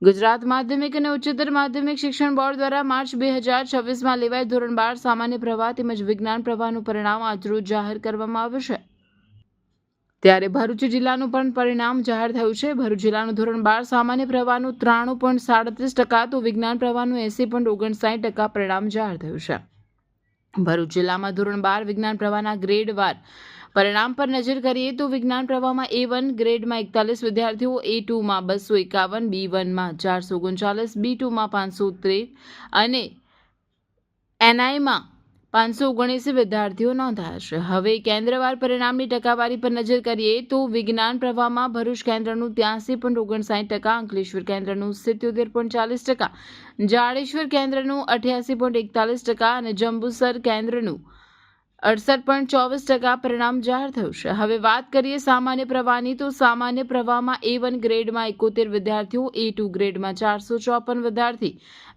ગુજરાત માધ્યમિક અને ઉચ્ચતર માધ્યમિક શિક્ષણ બોર્ડ દ્વારા માર્ચ 2026માં લેવાયેલ ધોરણ 12 સામાન્ય પ્રવાહ તેમજ વિજ્ઞાન પ્રવાહનું પરિણામ આજરોજ જાહેર કરવામાં આવ્યું છે। ત્યારે ભરૂચ જિલ્લાનું પણ પરિણામ જાહેર થયું છે। ભરૂચ જિલ્લાનું ધોરણ 12 સામાન્ય પ્રવાહનું 93.37% તો વિજ્ઞાન પ્રવાહનું 80.59% પરિણામ જાહેર થયું છે। ભરૂચ જિલ્લામાં ધોરણ 12 વિજ્ઞાન પ્રવાહના ગ્રેડવાર પરિણામ પર નજર કરીએ તો વિજ્ઞાન પ્રવાહમાં A1 ગ્રેડમાં 41 વિદ્યાર્થીઓ, A2માં 251, B1માં 439, B2માં 513 અને NIમાં 579 વિદ્યાર્થીઓ નોંધાયા છે। હવે કેન્દ્રવાર પરિણામની ટકાવારી પર નજર કરીએ તો વિજ્ઞાન પ્રવાહમાં ભરૂચ કેન્દ્રનું 83.59%, અંકલેશ્વર કેન્દ્રનું 77.40%, જાડેશ્વર કેન્દ્રનું 88.41% અને જંબુસર કેન્દ્રનું 68.24% પરિણામ જાહેર થયું છે। હવે વાત કરીએ સામાન્ય પ્રવાહની તો સામાન્ય પ્રવાહમાં A1 ગ્રેડમાં 71 વિદ્યાર્થીઓ, A2 ગ્રેડમાં 454 વિદ્યાર્થી,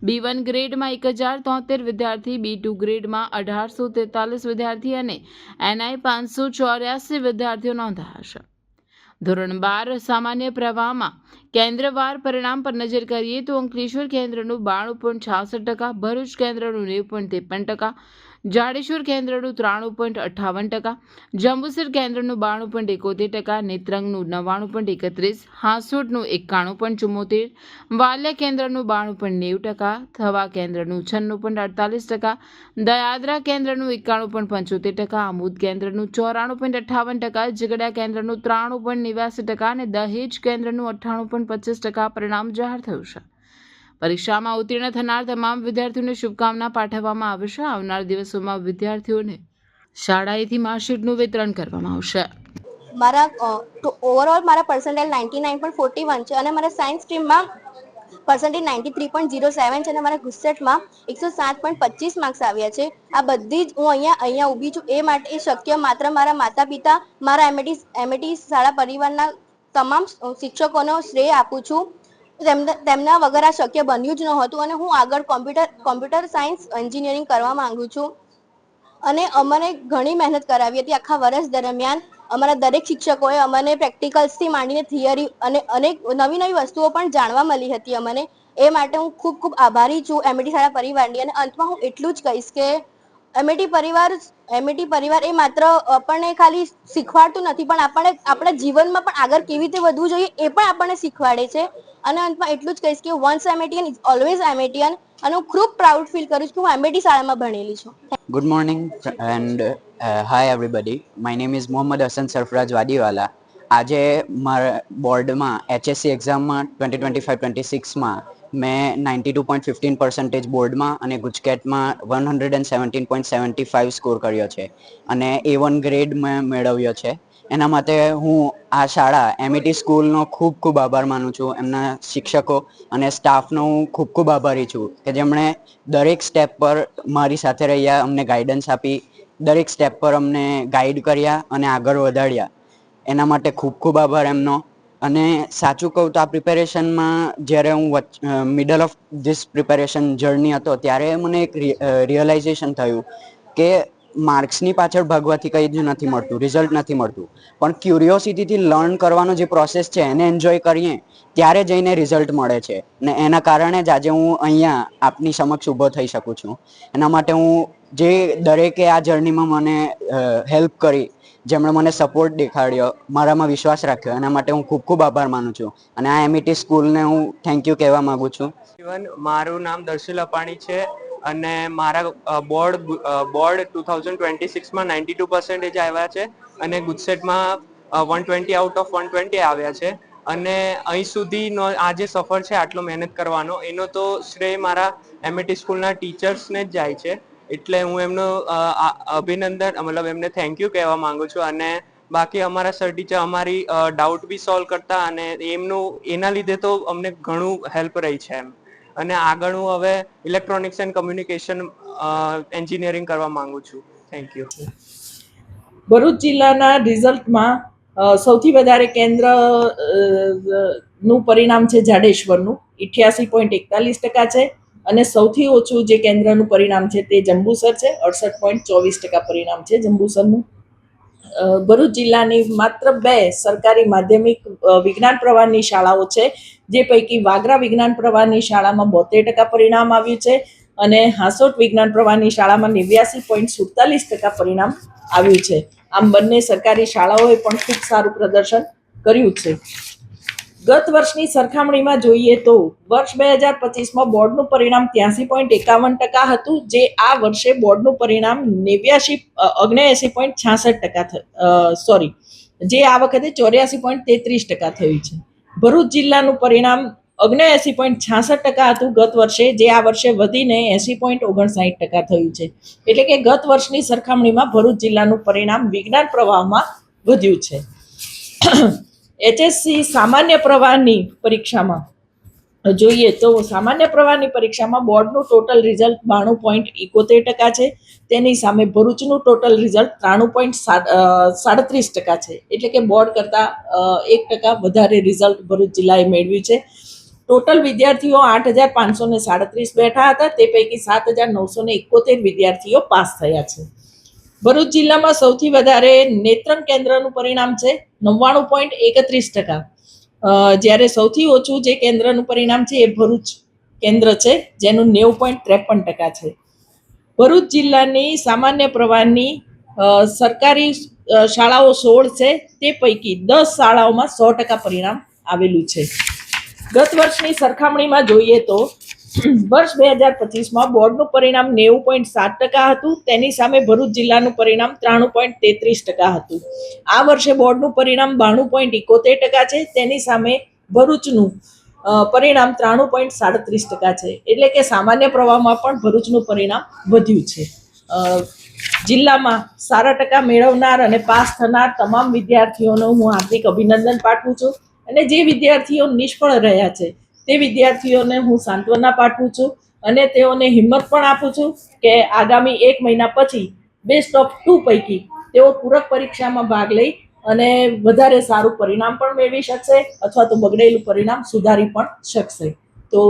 B1 ગ્રેડમાં 1073 વિદ્યાર્થી, B2 ગ્રેડમાં 1843 વિદ્યાર્થી અને NI 584 વિદ્યાર્થીઓ નોંધાયા છે। ધોરણ 12 સામાન્ય પ્રવાહમાં કેન્દ્રવાર પરિણામ પર નજર કરીએ તો અંકલેશ્વર કેન્દ્રનું 92.66%, ભરૂચ કેન્દ્રનું 90.53%, જાડેશ્વર કેન્દ્રનું 93.58%, જંબુસર કેન્દ્રનું 92.71%, નેત્રંગનું 99.31%, હાંસોટનું 91.74%, વાલિયા કેન્દ્રનું 92.90%, થવા કેન્દ્રનું 96.48%, દયાદરા કેન્દ્રનું 91.75%, આમોદ કેન્દ્રનું 94.58%, ઝઘડિયા કેન્દ્રનું 93.89% અને દહેજ કેન્દ્રનું 98.25% પરિણામ જાહેર થયું છે। પરીક્ષામાં ઉત્તીર્ણ થનાર તમામ વિદ્યાર્થીઓને શુભકામના પાઠવવામાં આવે છે। આવનાર દિવસોમાં વિદ્યાર્થીઓને શાળાએથી માર્કશીટનું વિતરણ કરવામાં આવશે। મારા ઓવરઓલ મારા પર્સન્ટેજ 99.41 છે અને મારા સાયન્સ સ્ટ્રીમમાં પર્સન્ટેજ 93.07 છે અને મારા ગુસ્સેટમાં 107.25 માર્ક્સ આવ્યા છે। આ બધી જ હું અહીંયા ઊભી છું એ માટે શક્ય માત્ર મારા માતા પિતા, મારા એમએટી શાળા પરિવારના તમામ શિક્ષકોનો શ્રેય આપું છું। તેમના વગર આ શક્ય બન્યું જ નહોતું અને હું આગળ કોમ્પ્યુટર સાયન્સ એન્જિનિયરિંગ કરવા માંગુ છું અને અમને ઘણી મહેનત કરાવી હતી। આખા વર્ષ દરમિયાન અમારા દરેક શિક્ષકોએ અમને પ્રેક્ટિકલ્સથી માંડીને થિયરી અને અનેક નવી વસ્તુઓ પણ જાણવા મળી હતી અમને। એ માટે હું ખૂબ ખૂબ આભારી છું એમએટી શાળા પરિવારની। અને અંતમાં હું એટલું જ કહીશ કે એમએટી પરિવાર એ માત્ર આપણને ખાલી શીખવાડતું નથી પણ આપણને આપણા જીવનમાં પણ આગળ કેવી રીતે વધવું જોઈએ એ પણ આપણને શીખવાડે છે। અને અંતમાં એટલું જ કહીશ કે વન્સ એમએટીયન ઇઝ ઓલવેઝ એમએટીયન અને હું ખૂબ પ્રાઉડ ફીલ કરું છું કે હું એમએટી શાળામાં ભણેલી છું। Good morning and hi everybody. My name is Mohammad Hassan Sarfraz Wadiwala. આજે મારા બોર્ડમાં HSC એક્ઝામમાં 2025-26માં મેં 92.15% બોર્ડમાં અને ગુજકેટમાં 117.75 સ્કોર કર્યો છે અને A1 ગ્રેડ મેં મેળવ્યો છે। એના માટે હું આ શાળા એમઈટી સ્કૂલનો ખૂબ ખૂબ આભાર માનું છું। એમના શિક્ષકો અને સ્ટાફનો હું ખૂબ ખૂબ આભારી છું કે જેમણે દરેક સ્ટેપ પર મારી સાથે રહ્યા, અમને ગાઈડન્સ આપી, દરેક સ્ટેપ પર અમને ગાઈડ કર્યા અને આગળ વધાર્યા। એના માટે ખૂબ ખૂબ આભાર એમનો। અને સાચું કહું તો આ પ્રિપેરેશનમાં જ્યારે હું middle of this preparation journey હતો ત્યારે મને એક રિયલાઇઝેશન થયું કે માર્ક્સની પાછળ ભાગવાથી કંઈ જ નથી મળતું, રિઝલ્ટ નથી મળતું, પણ ક્યુરિયોસિટીથી લર્ન કરવાનો જે પ્રોસેસ છે એને એન્જોય કરીએ ત્યારે જઈને રિઝલ્ટ મળે છે ને એના કારણે જ આજે હું અહીંયા આપની સમક્ષ ઊભો થઈ શકું છું। એના માટે હું જે દરેકે આ જર્નીમાં મને હેલ્પ કરી, જેમણે મને સપોર્ટ દેખાડ્યો, મારામાં વિશ્વાસ રાખ્યો, એના માટે હું ખૂબ ખૂબ આભાર માનું છું અને આ એમઈટી સ્કૂલને હું થેન્ક યુ કહેવા માંગુ છું। મારું નામ દર્શિલ અપાણી છે અને મારા બોર્ડ 2026માં 92% આવ્યા છે અને ગુજસેટમાં 120 આઉટ ઓફ 120 આવ્યા છે। અને અહીં સુધીનો આ જે સફર છે આટલો મહેનત કરવાનો એનો તો શ્રેય મારા એમઈટી સ્કૂલના ટીચર્સને જ જાય છે। એટલે હું એમનો અભિનંદન મતલબ એમને થેન્ક યુ કહેવા માંગુ છું। અને બાકી અમારા સર ટીચર અમારી ડાઉટ બી સોલ્વ કરતા અને એના લીધે તો અમને ઘણું હેલ્પ રહી છે એમ। અને આગળ હું હવે ઇલેક્ટ્રોનિક્સ એન્ડ કમ્યુનિકેશન એન્જિનિયરિંગ કરવા માંગુ છું। Thank you. ભરૂચ જિલ્લાના રિઝલ્ટમાં સૌથી વધારે કેન્દ્ર નું પરિણામ છે જાડેશ્વરનું 88.41% છે અને સૌથી ઓછું જે કેન્દ્રનું પરિણામ છે તે જંબુસર છે 68.24% પરિણામ છે જંબુસરનું। ભરૂચ જિલ્લાની માત્ર 2 સરકારી માધ્યમિક વિજ્ઞાન પ્રવાહની શાળાઓ છે, જે પૈકી વાગરા વિજ્ઞાન પ્રવાહની શાળામાં 72% પરિણામ આવ્યું છે અને હાંસોટ વિજ્ઞાન પ્રવાહની શાળામાં 89.47% પરિણામ આવ્યું છે. આમ બંને સરકારી શાળાઓએ પણ ખૂબ સારું પ્રદર્શન કર્યું છે. ગત વર્ષની સરખામણીમાં જોઈએ તો વર્ષ 2025માં બોર્ડનું પરિણામ 83.51% હતું, જે આ વર્ષે બોર્ડનું પરિણામ 79.66% જે આ વખતે 84.33% થયું છે. ભરૂચ જિલ્લાનું પરિણામ 79.66% હતું ગત વર્ષે, જે આ વર્ષે વધીને 80.59% થયું છે. એટલે કે ગત વર્ષની સરખામણીમાં ભરૂચ જિલ્લાનું પરિણામ વિજ્ઞાન પ્રવાહમાં વધ્યું છે. HSC સામાન્ય પ્રવાહની પરીક્ષામાં જોઈએ તો સામાન્ય પ્રવાહની પરીક્ષામાં બોર્ડનું ટોટલ રિઝલ્ટ 92.71% છે. તેની સામે ભરૂચનું ટોટલ રિઝલ્ટ 93.37% છે. એટલે કે બોર્ડ કરતાં 1% વધારે રિઝલ્ટ ભરૂચ જિલ્લાએ મેળવ્યું છે. ટોટલ વિદ્યાર્થીઓ 8,537 બેઠા હતા, તે પૈકી 7,971 વિદ્યાર્થીઓ પાસ થયા છે. ભરૂચ જિલ્લામાં સૌથી વધારે નેત્રંગ કેન્દ્રનું પરિણામ છે 99.31%, જ્યારે સૌથી ઓછું જે કેન્દ્રનું પરિણામ છે એ ભરૂચ કેન્દ્ર છે, જેનું 90.53% છે. ભરૂચ જિલ્લાની સામાન્ય પ્રવાહની સરકારી શાળાઓ 16 છે, તે પૈકી 10 શાળાઓમાં 100% પરિણામ આવેલું છે. ગત વર્ષની સરખામણીમાં જોઈએ તો વર્ષ 2025માં બોર્ડનું પરિણામ 90.7% હતું, તેની સામે ભરૂચ જિલ્લાનું પરિણામ 93.33% હતું. આ વર્ષે બોર્ડનું પરિણામ 92.71% છે, તેની સામે ભરૂચનું પરિણામ 93.37% છે. એટલે કે સામાન્ય પ્રવાહમાં પણ ભરૂચનું પરિણામ વધ્યું છે. જિલ્લામાં સારા ટકા મેળવનાર અને પાસ થનાર તમામ વિદ્યાર્થીઓનો હું હાર્દિક અભિનંદન પાઠવું છું અને જે વિદ્યાર્થીઓ નિષ્ફળ રહ્યા છે તે વિદ્યાર્થીઓને હું સાંત્વના પાઠવું છું અને તેઓને હિંમત પણ આપું છું કે આગામી 1 મહિના પછી બેસ્ટ ઓફ 2 પૈકી તેઓ પૂરક પરીક્ષામાં ભાગ લઈ અને વધારે સારું પરિણામ પણ મેળવી શકશે અથવા તો બગડેલું પરિણામ સુધારી પણ શકશે. તો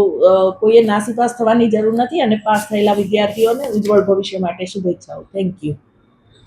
કોઈએ નાસીપાસ થવાની જરૂર નથી અને પાસ થયેલા વિદ્યાર્થીઓને ઉજ્જવળ ભવિષ્ય માટે શુભેચ્છાઓ. Thank you.